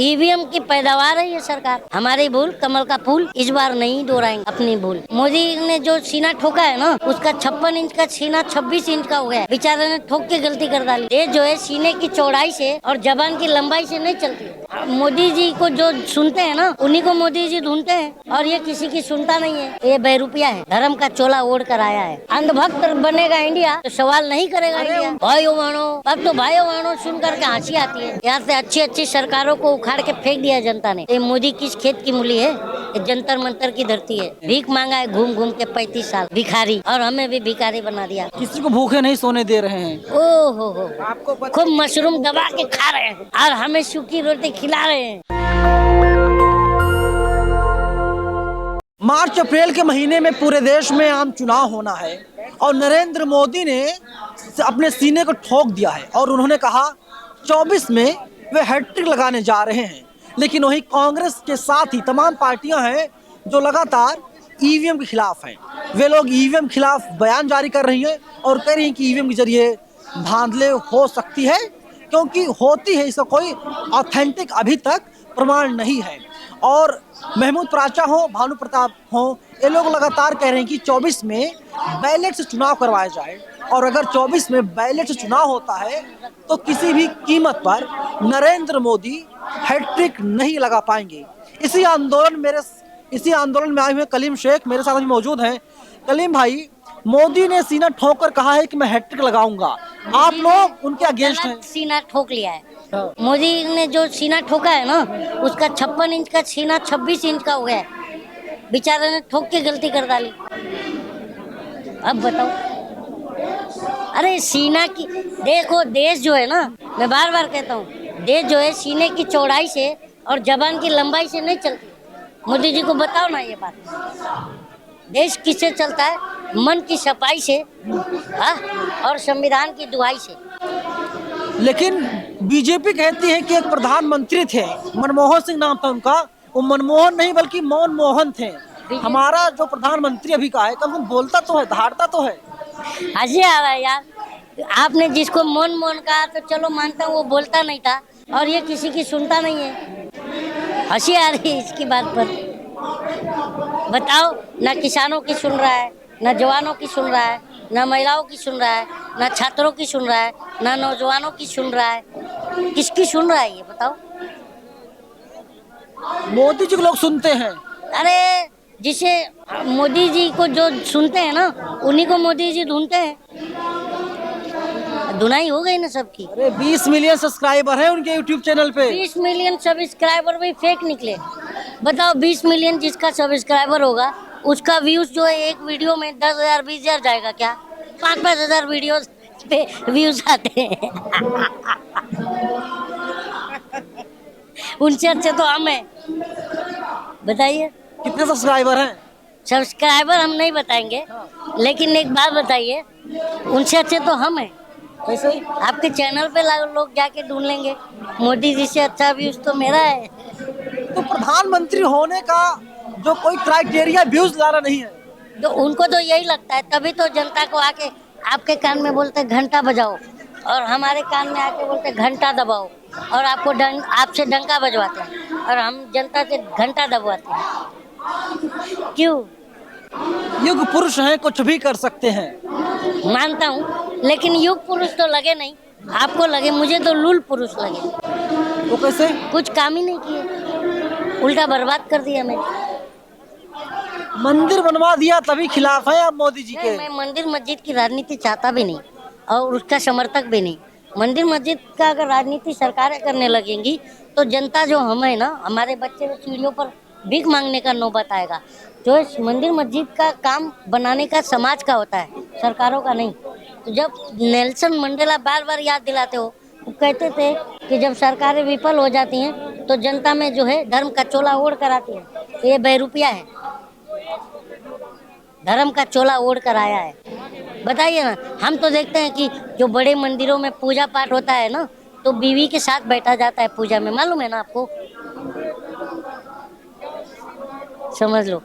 EVM की पैदावार है ये सरकार। हमारी भूल, कमल का फूल इस बार नहीं दोहराएंगे अपनी भूल। मोदी ने जो सीना ठोका है ना, उसका 56 इंच का सीना 26 इंच का हो गया। बेचारे ने ठोक के गलती कर डाली। ये जो है सीने की चौड़ाई से और जबान की लंबाई से नहीं चलती। मोदी जी को जो सुनते हैं ना, उन्हीं को मोदी जी ढूंढते हैं और ये किसी की सुनता नहीं है। ये बेरुपया है, धर्म का चोला ओढ़ कर आया है। अंधभक्त बनेगा इंडिया तो सवाल नहीं करेगा इंडिया। भाइयों बहनों, अब तो भाइयों बहनों सुन करके हंसी आती है। यहाँ से अच्छी अच्छी सरकारों को उखाड़ के फेंक दिया जनता ने। ये मोदी किस खेत की मूली है? ये जंतर मंतर की धरती है। भीख मांगा है घूम घूम के 35 साल भिखारी, और हमें भी भिखारी बना दिया। किसी को भूखे नहीं सोने दे रहे हैं। ओहो हो, खूब मशरूम दबा के खा रहे हैं और हमें सूखी रोटी खिला रहे हैं। मार्च अप्रैल के महीने में पूरे देश में आम चुनाव होना है और नरेंद्र मोदी ने अपने सीने को ठोक दिया है और उन्होंने कहा 24 में वे हैट्रिक लगाने जा रहे हैं। लेकिन वही कांग्रेस के साथ ही तमाम पार्टियां हैं जो लगातार ईवीएम के खिलाफ हैं। वे लोग ईवीएम के खिलाफ बयान जारी कर रही हैं और कह रही हैं कि ईवीएम के जरिए धांधले हो सकती है, क्योंकि होती है, इसका कोई ऑथेंटिक अभी तक प्रमाण नहीं है। और महमूद प्राचा हो, भानु प्रताप हो, ये लोग लगातार कह रहे हैं कि 24 में बैलेट से चुनाव करवाया जाए और अगर 24 में बैलेट से चुनाव होता है तो किसी भी कीमत पर नरेंद्र मोदी हैट्रिक नहीं लगा पाएंगे। इसी आंदोलन में आए हुए कलीम शेख मेरे साथ अभी मौजूद हैं। कलीम भाई, मोदी ने सीना ठोक कर कहा है कि मैं हैट्रिक लगाऊंगा, आप लोग उनके अगेंस्ट हैं। सीना ठोक लिया है। मोदी ने जो सीना ठोका है ना, उसका 56 इंच का सीना 26 इंच का हो गया। बेचारे ने ठोक के गलती कर डाली। अब बताओ, अरे सीना की देखो, देश जो है ना, मैं बार बार कहता हूँ, देश जो है सीने की चौड़ाई से और जबान की लंबाई से नहीं चलती। मोदी जी को बताओ ना ये बात। देश किससे चलता है? मन की सफाई से, हाँ, और संविधान की दुहाई से। लेकिन बीजेपी कहती है कि एक प्रधानमंत्री थे, मनमोहन सिंह नाम था उनका, वो मनमोहन नहीं बल्कि मौन मोहन थे। हमारा जो प्रधानमंत्री अभी का है, कम बोलता तो है, धारता तो है। हंसी आ रहा है यार। आपने जिसको मौन मोहन कहा तो चलो मानता हूँ, वो बोलता नहीं था और ये किसी की सुनता नहीं है। हंसी आ रही है इसकी बात पर। बताओ, ना किसानों की सुन रहा है, ना जवानों की सुन रहा है, ना महिलाओं की सुन रहा है, ना छात्रों की सुन रहा है, ना नौजवानों की सुन रहा है। किसकी सुन रहा है ये बताओ? मोदी जी को लोग सुनते हैं। अरे जिसे मोदी जी को जो सुनते हैं ना, उन्हीं को मोदी जी ढूंढते हैं। धुनाई हो गई ना सबकी। अरे 20 मिलियन सब्सक्राइबर है उनके यूट्यूब चैनल पे। 20 मिलियन सब्सक्राइबर भी फेक निकले। बताओ, 20 मिलियन जिसका सब्सक्राइबर होगा उसका व्यूज जो है एक वीडियो में 10,000 20,000 जाएगा क्या? 5-5 हजार वीडियो पे व्यूज आते हैं। उनसे अच्छे तो हम हैं। बताइए कितने सब्सक्राइबर हैं? सब्सक्राइबर हम नहीं बताएंगे, लेकिन एक बात बताइए, उनसे अच्छे तो हम हैं। कैसे? आपके चैनल पे लोग जाके ढूंढ लेंगे, मोदी जी से अच्छा व्यूज तो मेरा है। तो प्रधानमंत्री होने का जो कोई क्राइटेरिया व्यूज लाना नहीं है, तो उनको तो यही लगता है, तभी तो जनता को आके आपके कान में बोलते घंटा बजाओ और हमारे कान में आके बोलते घंटा दबाओ, और आपको आपसे डंका बजवाते हैं और हम जनता से घंटा दबवाते हैं। क्यों? युग पुरुष हैं, कुछ भी कर सकते हैं। मानता हूँ, लेकिन युग पुरुष तो लगे नहीं। आपको लगे, मुझे तो लूल पुरुष लगे। वो कैसे? कुछ काम ही नहीं किए, उल्टा बर्बाद कर दिया मैंने। मंदिर बनवा दिया तभी खिलाफ है आप मोदी जी के? मैं मंदिर मस्जिद की राजनीति चाहता भी नहीं और उसका समर्थक भी नहीं। मंदिर मस्जिद का अगर राजनीति सरकारें करने लगेंगी तो जनता जो हम है ना, हमारे बच्चे सीढ़ियों पर भीख मांगने का नौबत आएगा। जो इस मंदिर मस्जिद का काम बनाने का समाज का होता है, सरकारों का नहीं। तो जब नेल्सन मंडेला बार बार याद दिलाते हो, वो कहते थे कि जब सरकारें विफल हो जाती हैं तो जनता में जो है धर्म का चोला ओढ़ कर आती है। तो ये बेरुपया है, धर्म का चोला ओढ़ कर आया है। बताइए ना, हम तो देखते हैं कि जो बड़े मंदिरों में पूजा पाठ होता है ना, तो बीवी के साथ बैठा जाता है पूजा में, मालूम है ना आपको? समझ लो।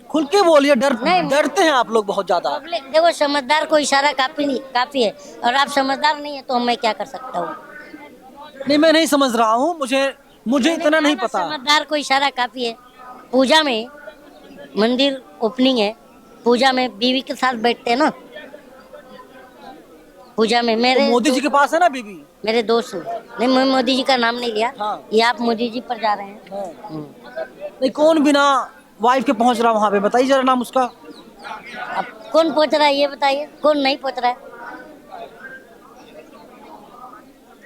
खुल के बोलिए, डरते हैं आप लोग बहुत ज्यादा। पब्लिक देखो, समझदार को इशारा काफी है, और आप समझदार नहीं है तो मैं क्या कर सकता हूँ? नहीं, मैं नहीं समझ रहा हूँ। मुझे मुझे इतना नहीं पता। समझदार को इशारा काफी है। पूजा में मंदिर ओपनिंग है, पूजा में बीवी के साथ बैठते हैं ना, पूजा में तो मेरे मोदी जी के पास है ना बीबी। मेरे दोस्त ने, नहीं मैं मोदी जी का नाम नहीं लिया। हाँ। ये आप मोदी जी पर जा रहे हैं। नहीं, कौन बिना वाइफ के पहुंच रहा वहां पे, बताइए जरा नाम उसका। अब कौन पहुंच रहा है ये बताइए, कौन नहीं पहुंच रहा है।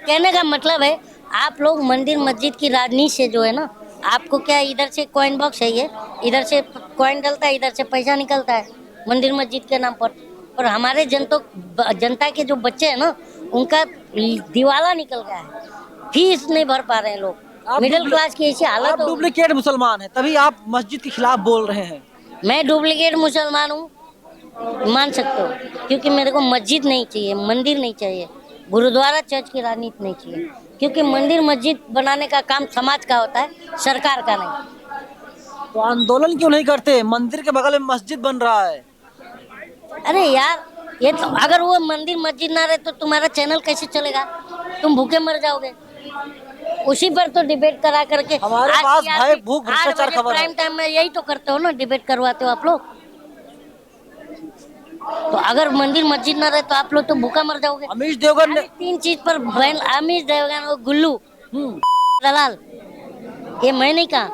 कहने का मतलब है आप लोग मंदिर मस्जिद की राजनीति से जो है ना, आपको क्या इधर से कॉइन बॉक्स है ये, इधर से कॉइन डलता है, इधर से पैसा निकलता है मंदिर मस्जिद के नाम पर हमारे जनता के जो बच्चे हैं ना, उनका दिवाला निकल गया है, फीस नहीं भर पा रहे हैं लोग, मिडिल क्लास की ऐसी हालत आप हो। डुप्लीकेट मुसलमान हैं, तभी आप मस्जिद के खिलाफ बोल रहे हैं। मैं डुप्लीकेट मुसलमान हूँ, मान सकते हो, क्योंकि मेरे को मस्जिद नहीं चाहिए, मंदिर नहीं चाहिए, गुरुद्वारा चर्च की राजनीति नहीं चाहिए, क्योंकि मंदिर मस्जिद बनाने का काम समाज का होता है, सरकार का नहीं। तो आंदोलन क्यों नहीं करते? मंदिर के बगल में मस्जिद बन रहा है। अरे यार, ये तो अगर वो मंदिर मस्जिद ना रहे तो तुम्हारा चैनल कैसे चलेगा, तुम भूखे मर जाओगे। उसी पर तो डिबेट करा करके हमारे आज पास की भाई आदमी भूख 8 भ्रष्टाचार बजे खबर है। प्राइम टाइम में यही तो करते हो ना, डिबेट करवाते हो आप लोग। तो अगर मंदिर मस्जिद ना रहे तो आप लोग तो भूखा मर जाओगे। अमीश देवगन ने 3 चीज पर बैन, अमीश देवगन और गुल्लू दलाल, ये मैं नहीं कहा,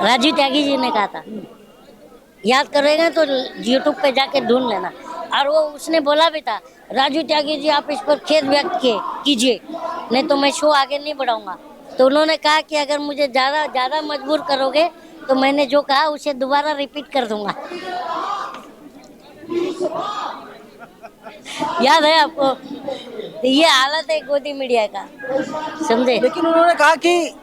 राजू त्यागी जी ने कहा था। याद करेगा तो यूट्यूब पे जाके ढूंढ लेना। और वो उसने बोला भी था, राजू त्यागी जी आप इस पर खेद व्यक्त कीजिए, नहीं तो मैं शो आगे नहीं बढ़ाऊंगा। तो उन्होंने कहा कि अगर मुझे ज्यादा मजबूर करोगे तो मैंने जो कहा उसे दोबारा रिपीट कर दूंगा। याद है आपको? ये हालत है गोदी मीडिया का, समझे? लेकिन उन्होंने कहा कि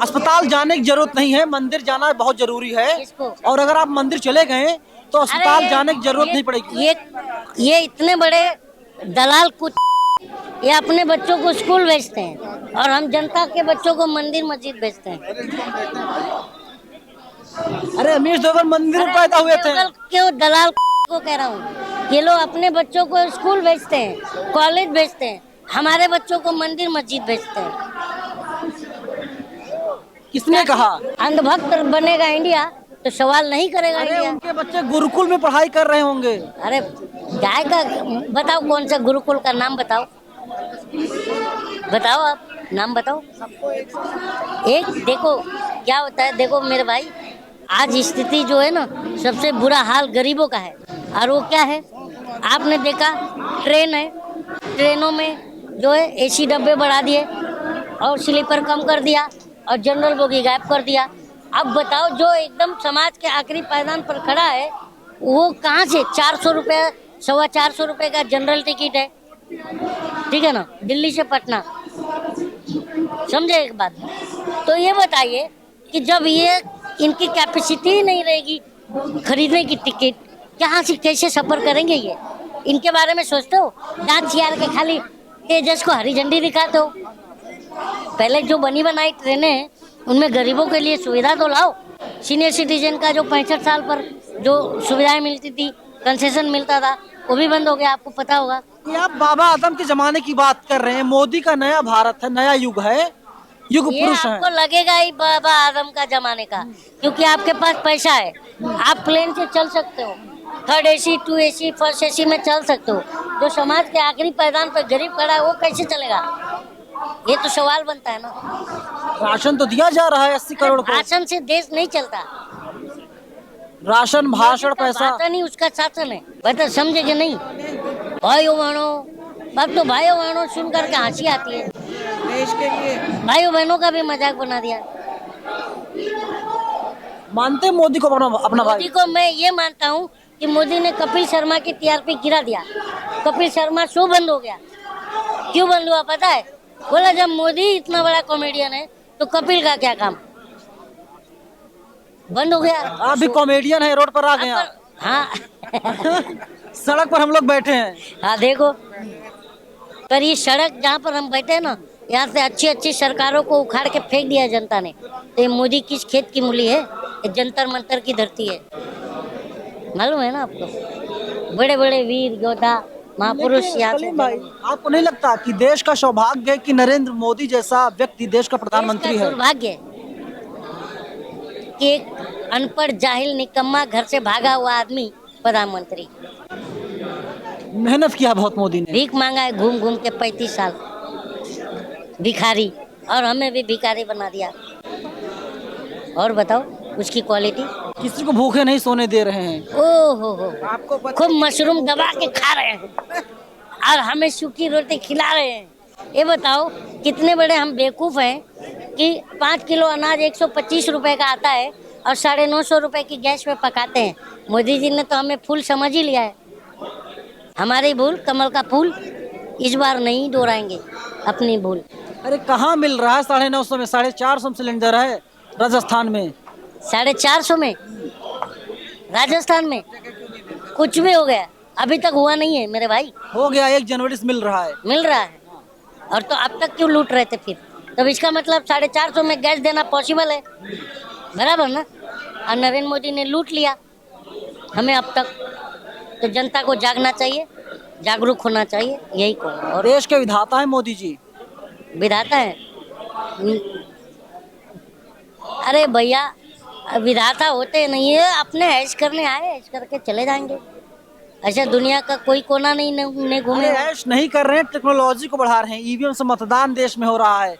अस्पताल जाने की जरूरत नहीं है, मंदिर जाना बहुत जरूरी है। किसको? और अगर आप मंदिर चले गए तो अस्पताल अरे जाने की जरूरत नहीं पड़ेगी। ये इतने बड़े दलाल कुछ, ये अपने बच्चों को स्कूल भेजते हैं और हम जनता के बच्चों को मंदिर मस्जिद भेजते हैं। अरे अमीश देवगन मंदिर में पैदा हुए थे। क्यों दलाल को कह रहा हूँ, ये लोग अपने बच्चों को स्कूल भेजते हैं, कॉलेज भेजते हैं, हमारे बच्चों को मंदिर मस्जिद भेजते हैं। किसने कहा? अंधभक्त बनेगा इंडिया तो सवाल नहीं करेगा अरे इंडिया। उनके बच्चे गुरुकुल में पढ़ाई कर रहे होंगे। अरे गाय का बताओ, कौन सा गुरुकुल का नाम बताओ, बताओ आप नाम बताओ। एक देखो क्या होता है, देखो मेरे भाई, आज स्थिति जो है ना, सबसे बुरा हाल गरीबों का है। और वो क्या है, आपने देखा ट्रेन है, ट्रेनों में जो है एसी डब्बे बढ़ा दिए और स्लीपर कम कर दिया और जनरल बोगी गायब कर दिया। अब बताओ, जो एकदम समाज के आखिरी पायदान पर खड़ा है, वो कहाँ से 400 रुपये, 425 रुपये का जनरल टिकट है, ठीक है ना, दिल्ली से पटना, समझे एक बात। तो ये बताइए कि जब ये इनकी कैपेसिटी ही नहीं रहेगी खरीदने की टिकट, कहाँ से कैसे सफर करेंगे ये? इनके बारे में सोचते हो? दांत चियार के खाली तेजस को हरी झंडी दिखाते हो। पहले जो बनी बनाई ट्रेनें हैं उनमें गरीबों के लिए सुविधा तो लाओ। सीनियर सिटीजन का जो 65 साल पर जो सुविधाएं मिलती थी, कंसेशन मिलता था, वो भी बंद हो गया, आपको पता होगा। ये आप बाबा आदम के जमाने की बात कर रहे हैं। मोदी का नया भारत है, नया युग है, युग ये पुरुष आपको है। लगेगा ही बाबा आदम का जमाने का, क्योंकि आपके पास पैसा है, आप प्लेन से चल सकते हो, 3rd AC 2 AC 1st AC में चल सकते हो। जो समाज के आखिरी पायदान पर गरीब खड़ा है वो कैसे चलेगा? ये तो सवाल बनता है ना। राशन तो दिया जा रहा है 80 करोड़ को। शासन से देश नहीं चलता, राशन, भाषण, पैसा। भाषण ही उसका शासन है। बता समझे कि नहीं? भाइयों बहनों, अब तो भाइयों बहनों सुन करके हंसी आती है। देश के लिए भाइयों बहनों का भी मजाक बना दिया। मानते हैं मोदी को अपना भाई? मोदी को मैं ये मानता हूँ कि मोदी ने कपिल शर्मा की TRP गिरा दिया। कपिल शर्मा शो बंद हो गया। क्यों बंद हुआ पता है? बोला जब मोदी इतना बड़ा कॉमेडियन है तो कपिल का क्या काम, बंद हो गया। आप भी कॉमेडियन है, रोड पर आ गए आप। हाँ सड़क पर हम लोग बैठे हैं। हाँ देखो, पर ये सड़क जहाँ पर हम बैठे हैं ना, यहाँ से अच्छी अच्छी सरकारों को उखाड़ के फेंक दिया जनता ने। तो ये मोदी किस खेत की मूली है? ये जंतर मंतर की धरती है, मालूम है ना आपको? बड़े बड़े वीर योद्धा महापुरुष लेकिन यहाँ से कलीम भाई, आपको नहीं लगता कि देश का सौभाग्य है कि नरेंद्र मोदी जैसा व्यक्ति देश का प्रधानमंत्री है? दुर्भाग्य है कि एक अनपढ़ जाहिल निकम्मा घर से भागा हुआ आदमी प्रधानमंत्री। मेहनत किया बहुत मोदी ने। भीख मांगा है घूम घूम के 35 साल, भिखारी, और हमें भी भिखारी बना दिया। और बताओ उसकी क्वालिटी। किसी को भूखे नहीं सोने दे रहे हैं। ओ हो आपको खूब मशरूम दबा के खा रहे हैं और हमें सूखी रोटी खिला रहे हैं। ये बताओ कितने बड़े हम बेवकूफ हैं कि 5 किलो अनाज 125 रुपए का आता है और 950 रुपए की गैस पे पकाते हैं। मोदी जी ने तो हमें फूल समझ ही लिया है। हमारी भूल, कमल का फूल इस बार नहीं दोहराएंगे अपनी भूल। अरे कहाँ मिल रहा है 950 में? 450 में सिलेंडर है राजस्थान में। 450 में राजस्थान में कुछ भी हो गया, अभी तक हुआ नहीं है मेरे भाई। हो गया 1 जनवरी से मिल रहा है। मिल रहा है, और तो अब तक क्यों लूट रहे थे फिर? तब इसका मतलब 450 में गैस देना पॉसिबल है, बराबर ना? और नरेंद्र मोदी ने लूट लिया हमें अब तक। तो जनता को जागना चाहिए, जागरूक होना चाहिए, यही को। और देश के विधाता है मोदी जी। विधाता है? अरे भैया, विधाता होते नहीं है, अपने ऐश करने आए, ऐश करके चले जाएंगे। ऐसा दुनिया का कोई कोना नहीं घूमे। अरे ऐश नहीं कर रहे हैं, टेक्नोलॉजी को बढ़ा रहे हैं। ईवीएम से मतदान देश में हो रहा है,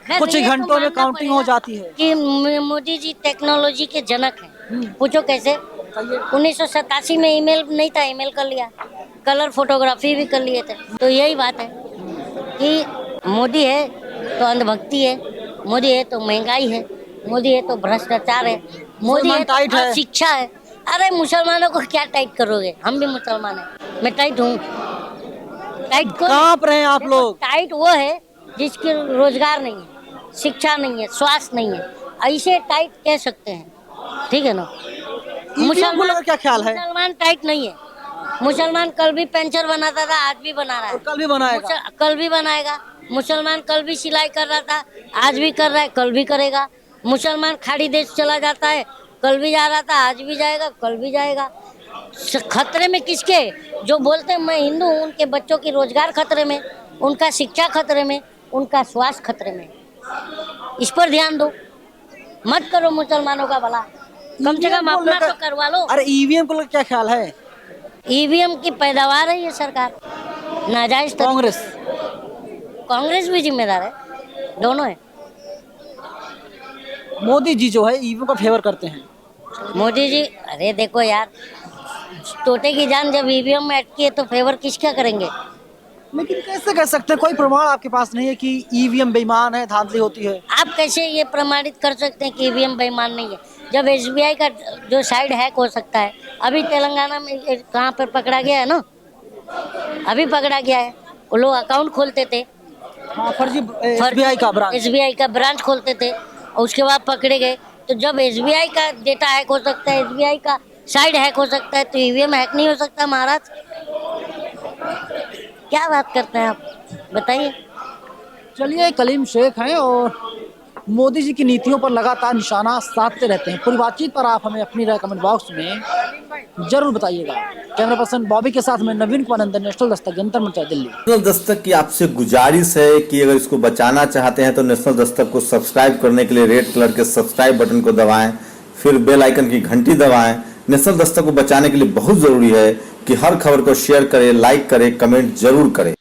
कुछ ही ये तो घंटों में मानना काउंटिंग हो पड़ेगा जाती है। कि मोदी जी टेक्नोलॉजी के जनक हैं। पूछो कैसे? 1987 में ईमेल नहीं था, ईमेल कर लिया। कलर फोटोग्राफी भी कर लिए थे। तो यही बात है कि मोदी है तो अंधभक्ति है, मोदी है तो महंगाई है, मोदी है तो भ्रष्टाचार है, मोदी है टाइट तो है। शिक्षा है। अरे मुसलमानों को क्या टाइट करोगे? हम भी मुसलमान हैं, मैं टाइट हूँ। टाइट को कांप रहे हैं आप लोग। टाइट वो है जिसके रोजगार नहीं है, शिक्षा नहीं है, स्वास्थ्य नहीं है, ऐसे टाइट कह सकते हैं, ठीक है ना? ईवीएम को लेकर क्या ख्याल है? मुसलमान टाइट नहीं है। मुसलमान कल भी पेंचर बनाता था, आज भी बना रहा है, और कल भी बनाएगा। कल भी बनाएगा। मुसलमान कल भी सिलाई कर रहा था, आज भी कर रहा है, कल भी करेगा। मुसलमान खाड़ी देश चला जाता है, कल भी जा रहा था, आज भी जाएगा, कल भी जाएगा। खतरे में किसके? जो बोलते हैं मैं हिंदू हूँ, उनके बच्चों की रोजगार खतरे में, उनका शिक्षा खतरे में, उनका स्वास्थ्य खतरे में। इस पर ध्यान दो, मत करो मुसलमानों का भला, कम से कम अपना तो करवा लो। अरे ईवीएम को लेकर क्या ख्याल है? ईवीएम की पैदावार है ये सरकार, नाजायज। कांग्रेस भी जिम्मेदार है, दोनों है। मोदी जी जो है ईवीएम का फेवर करते हैं। मोदी जी, अरे देखो यार, तोते की जान जब ईवीएम में अटकी है तो फेवर किसका करेंगे? लेकिन कैसे कह सकते हैं? कोई प्रमाण आपके पास नहीं है कि ईवीएम बेईमान है, धांधली होती है? आप कैसे ये प्रमाणित कर सकते हैं कि ईवीएम बेईमान नहीं है? जब एसबीआई का जो साइड हैक हो सकता है, अभी तेलंगाना में कहाँ पर पकड़ा गया है ना, अभी पकड़ा गया है। वो लोग अकाउंट खोलते थे, हाँ, फर्जी एसबीआई का ब्रांच खोलते थे और उसके बाद पकड़े गए। तो जब एसबीआई का डेटा हैक हो सकता है, एसबीआई का साइड हैक हो सकता है, तो ईवीएम हैक नहीं हो सकता महाराज? क्या बात करते हैं आप, बताइए। चलिए, कलीम शेख हैं और मोदी जी की नीतियों पर लगातार निशाना साधते रहते हैं। पूरी बातचीत पर आप हमें अपनी राय कमेंट बॉक्स में जरूर बताइएगा। कैमरा पर्सन बॉबी के साथ मैं नवीन कुमार नंदन, नेशनल दस्तक, जंतर मंतर, दिल्ली। नेशनल दस्तक की आपसे गुजारिश है कि अगर इसको बचाना चाहते हैं तो नेशनल दस्तक को सब्सक्राइब करने के लिए रेड कलर के सब्सक्राइब बटन को दबाएं, फिर बेल आइकन की घंटी दबाएं। नेशनल दस्तक को बचाने के लिए बहुत जरूरी है कि हर खबर को शेयर करें, लाइक करें, कमेंट जरूर करें।